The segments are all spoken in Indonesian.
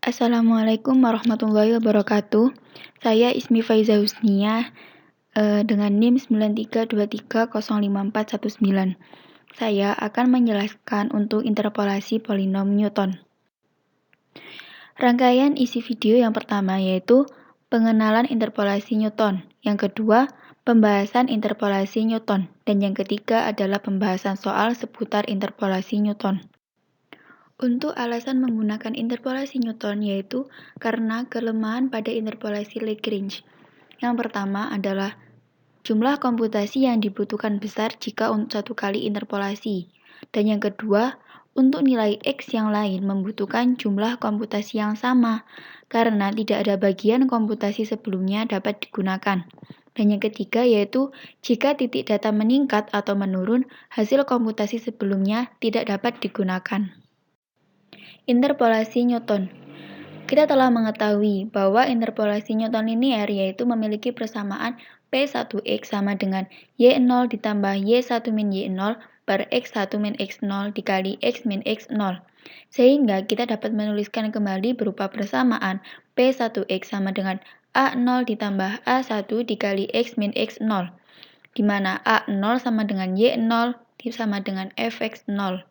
Assalamualaikum warahmatullahi wabarakatuh. Saya Ismi Faiza Husniah dengan NIM 9323054119. Saya akan menjelaskan untuk interpolasi polinom Newton. Rangkaian isi video yang pertama yaitu pengenalan interpolasi Newton. Yang kedua, pembahasan interpolasi Newton. Dan yang ketiga adalah pembahasan soal seputar interpolasi Newton. Untuk alasan menggunakan interpolasi Newton yaitu karena kelemahan pada interpolasi Lagrange. Yang pertama adalah jumlah komputasi yang dibutuhkan besar jika untuk satu kali interpolasi. Dan yang kedua, untuk nilai X yang lain membutuhkan jumlah komputasi yang sama karena tidak ada bagian komputasi sebelumnya dapat digunakan. Dan yang ketiga yaitu jika titik data meningkat atau menurun, hasil komputasi sebelumnya tidak dapat digunakan. Interpolasi Newton. Kita telah mengetahui bahwa interpolasi Newton linear yaitu memiliki persamaan P1X sama dengan Y0 ditambah Y1 min Y0 per X1 min X0 dikali X min X0. Sehingga kita dapat menuliskan kembali berupa persamaan P1X sama dengan A0 ditambah A1 dikali X min X0, di mana A0 sama dengan Y0 sama dengan Fx0.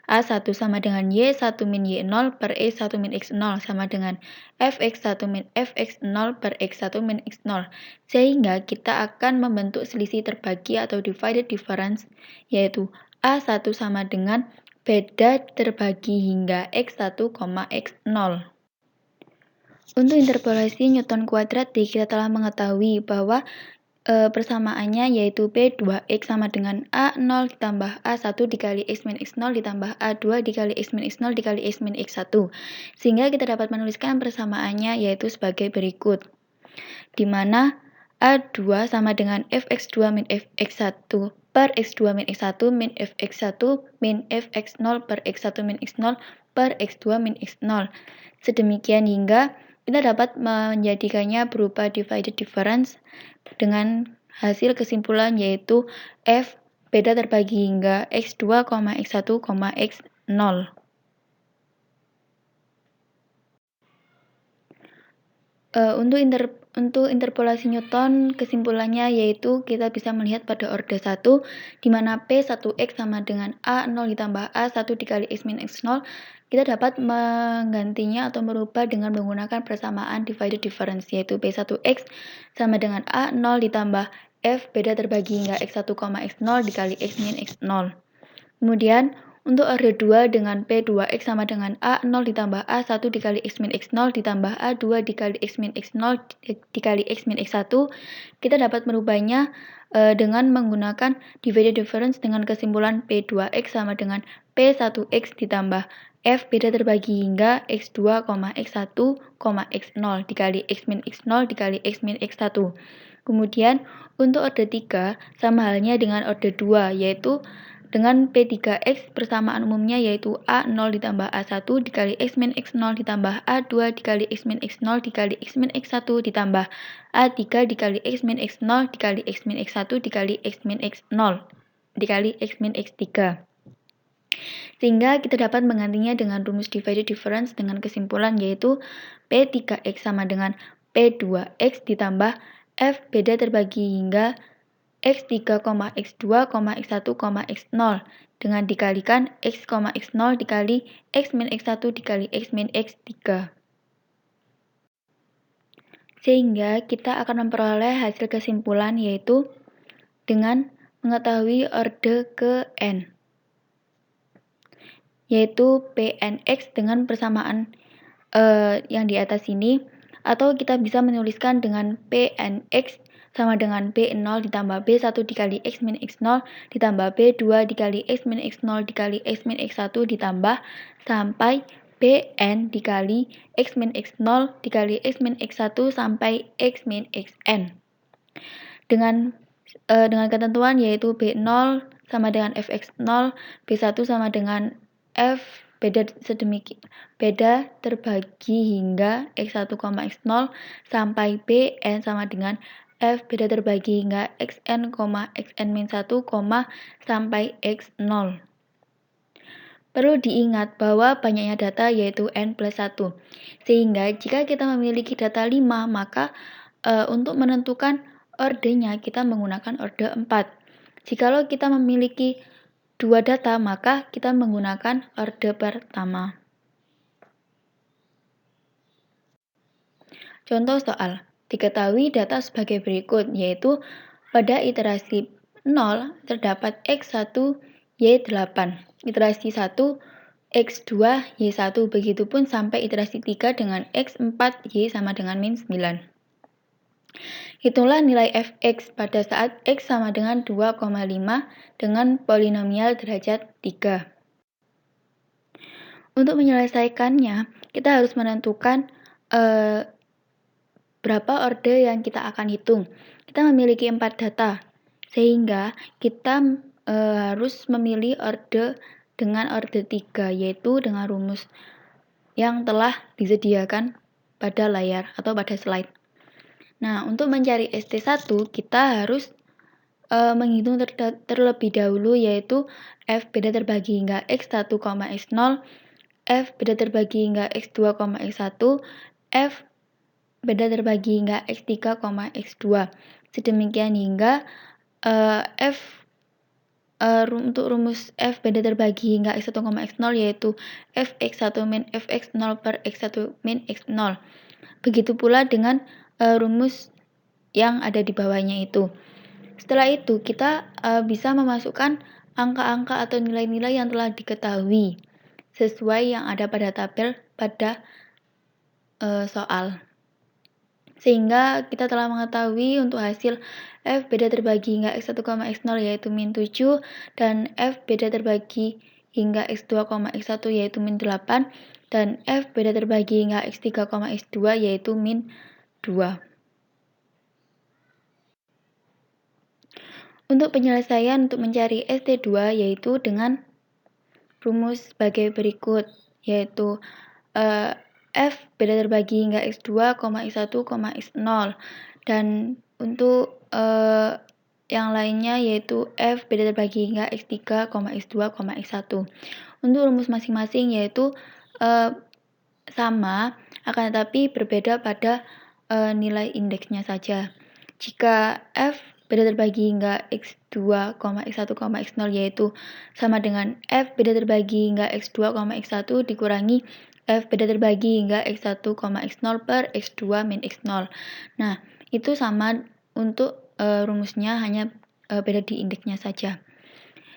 A1 sama dengan Y1 min Y0 per E1 min X0 sama dengan Fx1 min Fx0 per X1 min X0. Sehingga kita akan membentuk selisih terbagi atau divided difference, yaitu A1 sama dengan beda terbagi hingga X1, X0. Untuk interpolasi Newton kuadratik, kita telah mengetahui bahwa persamaannya yaitu P2X sama dengan A0 ditambah A1 dikali X min X0 ditambah A2 dikali X min X0 dikali X min X1. Sehingga kita dapat menuliskan persamaannya yaitu sebagai berikut. Di mana A2 sama dengan Fx2 min Fx1 per X2 min X1 min Fx1 min Fx0 per X1 min X0 per X2 min X0. Sedemikian hingga kita dapat menjadikannya berupa divided difference dengan hasil kesimpulan yaitu F beda terbagi hingga X2, X1, X0. Untuk interpolasi Newton, kesimpulannya yaitu kita bisa melihat pada orde 1, di mana P1X sama dengan A0 ditambah A1 dikali X min X0, kita dapat menggantinya atau merubah dengan menggunakan persamaan divided difference, yaitu P1X sama dengan A0 ditambah F beda terbagi hingga X1, X0 dikali X min X0. Kemudian, untuk orde 2 dengan P2X sama dengan A0 ditambah A1 dikali X min X0 ditambah A2 dikali X min X0 dikali X min X1, kita dapat merubahnya dengan menggunakan divided difference dengan kesimpulan P2X sama dengan P1X ditambah F beda terbagi hingga X2, X1, X0 dikali X min X0 dikali X min X1. Kemudian, untuk orde 3 sama halnya dengan orde 2, yaitu dengan P3X persamaan umumnya yaitu A0 ditambah A1 dikali X min X0 ditambah A2 dikali X min X0 dikali X min X1 ditambah A3 dikali X min X0 dikali X min X1 dikali X min X0 dikali X min X3. Sehingga kita dapat menggantinya dengan rumus divided difference dengan kesimpulan yaitu P3X sama dengan P2X ditambah F beda terbagi hingga X3, X2, X1, X0 dengan dikalikan X, X0 dikali X min X1 dikali X min X3. Sehingga kita akan memperoleh hasil kesimpulan yaitu dengan mengetahui orde ke N, yaitu Pnx dengan persamaan yang di atas ini, atau kita bisa menuliskan dengan Pnx sama dengan B0 ditambah B1 dikali X min X0 ditambah B2 dikali X min X0 dikali X min X1 ditambah sampai Bn dikali X min X0 dikali X min X1 sampai X min Xn. Dengan ketentuan yaitu B0 sama dengan Fx0, B1 sama dengan F beda terbagi hingga X1, X0 sampai Bn sama dengan F beda terbagi hingga Xn, Xn min 1, sampai X0. Perlu diingat bahwa banyaknya data yaitu n plus 1. Sehingga jika kita memiliki data 5, maka untuk menentukan ordenya kita menggunakan orde 4. Jikalau kita memiliki 2 data, maka kita menggunakan orde pertama. Contoh soal. Diketahui data sebagai berikut, yaitu pada iterasi 0 terdapat X1, Y8, iterasi 1, X2, Y1, begitupun sampai iterasi 3 dengan X4, Y sama dengan min 9. Hitunglah nilai fx pada saat X sama dengan 2,5 dengan polinomial derajat 3. Untuk menyelesaikannya, kita harus menentukan berapa orde yang kita akan hitung. Kita memiliki 4 data, sehingga kita harus memilih orde dengan orde 3, yaitu dengan rumus yang telah disediakan pada layar atau pada slide. Nah, untuk mencari ST1, kita harus menghitung terlebih dahulu, yaitu F beda terbagi hingga X1, X0, F beda terbagi hingga X2, X1, F beda terbagi hingga X3, X2. Sedemikian hingga untuk rumus F beda terbagi hingga X1, X0 yaitu Fx1 min Fx0 per X1 min X0. Begitu pula dengan rumus yang ada di bawahnya itu. Setelah itu kita bisa memasukkan angka-angka atau nilai-nilai yang telah diketahui sesuai yang ada pada tabel pada soal. Sehingga kita telah mengetahui untuk hasil F beda terbagi hingga X1, X0 yaitu min 7 dan F beda terbagi hingga X2, X1 yaitu min 8 dan F beda terbagi hingga X3, X2 yaitu min 2. Untuk penyelesaian untuk mencari ST2 yaitu dengan rumus sebagai berikut, yaitu F beda terbagi hingga X2, X1, X0 dan untuk yang lainnya yaitu F beda terbagi hingga X3, X2, X1. Untuk rumus masing-masing yaitu sama, akan tetapi berbeda pada nilai indeksnya saja. Jika F beda terbagi hingga X2, X1, X0 yaitu sama dengan F beda terbagi hingga X2, X1 dikurangi F beda terbagi hingga X1, X0 per X2 min X0. Nah, itu sama untuk rumusnya, hanya beda di indeksnya saja.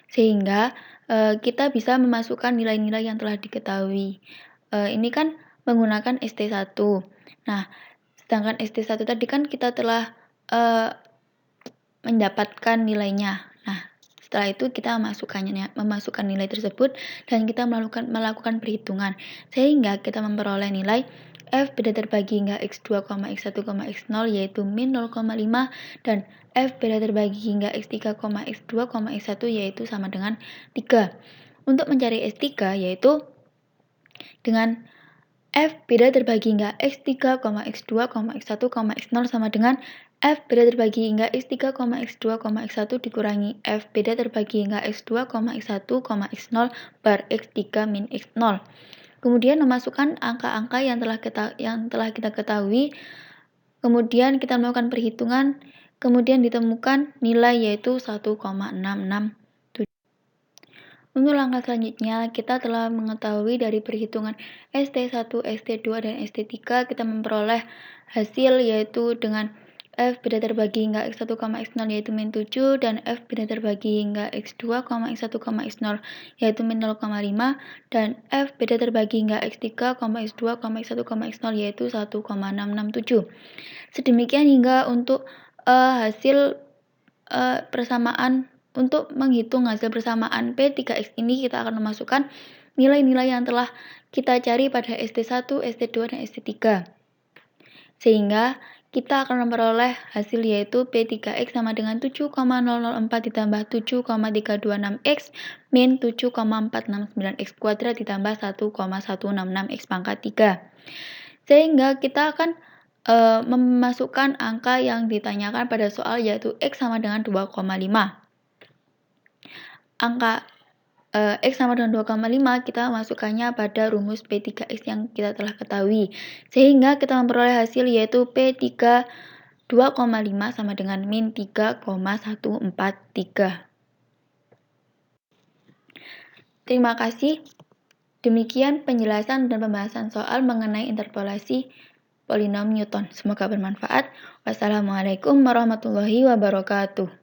Sehingga kita bisa memasukkan nilai-nilai yang telah diketahui. Ini kan menggunakan ST1. Nah, sedangkan ST1 tadi kan kita telah mendapatkan nilainya. Nah, setelah itu kita memasukkan nilai tersebut dan kita melakukan perhitungan. Sehingga kita memperoleh nilai F beda terbagi hingga X2, X1, X0 yaitu min 0,5 dan F beda terbagi hingga X3, X2, X1 yaitu sama dengan 3. Untuk mencari S3 yaitu dengan F beda terbagi hingga X3, X2, X1, X0 sama dengan F beda terbagi hingga X3, X2, X1 dikurangi F beda terbagi hingga X2, X1, X0 per X3 min X0. Kemudian memasukkan angka-angka yang telah kita ketahui. Kemudian kita melakukan perhitungan. Kemudian ditemukan nilai yaitu 1,667. Untuk langkah selanjutnya, kita telah mengetahui dari perhitungan ST1, ST2, dan ST3, kita memperoleh hasil yaitu dengan F beda terbagi hingga X1, X0 yaitu min 7 dan F beda terbagi hingga X2, X1, X0 yaitu min 0,5 dan F beda terbagi hingga X3, X2, X1, X0 yaitu 1,667. Sedemikian hingga untuk hasil persamaan. Untuk menghitung hasil persamaan P3X ini kita akan memasukkan nilai-nilai yang telah kita cari pada ST1, ST2, dan ST3. Sehingga kita akan memperoleh hasil yaitu P3X sama dengan 7,004 ditambah 7,326X min 7,469X kuadrat ditambah 1,166X pangkat 3. Sehingga kita akan memasukkan angka yang ditanyakan pada soal yaitu X sama dengan 2,5. Angka X sama dengan 2,5 kita masukkannya pada rumus P3X yang kita telah ketahui. Sehingga kita memperoleh hasil yaitu P3 2,5 sama dengan min 3,143. Terima kasih. Demikian penjelasan dan pembahasan soal mengenai interpolasi polinom Newton. Semoga bermanfaat. Wassalamualaikum warahmatullahi wabarakatuh.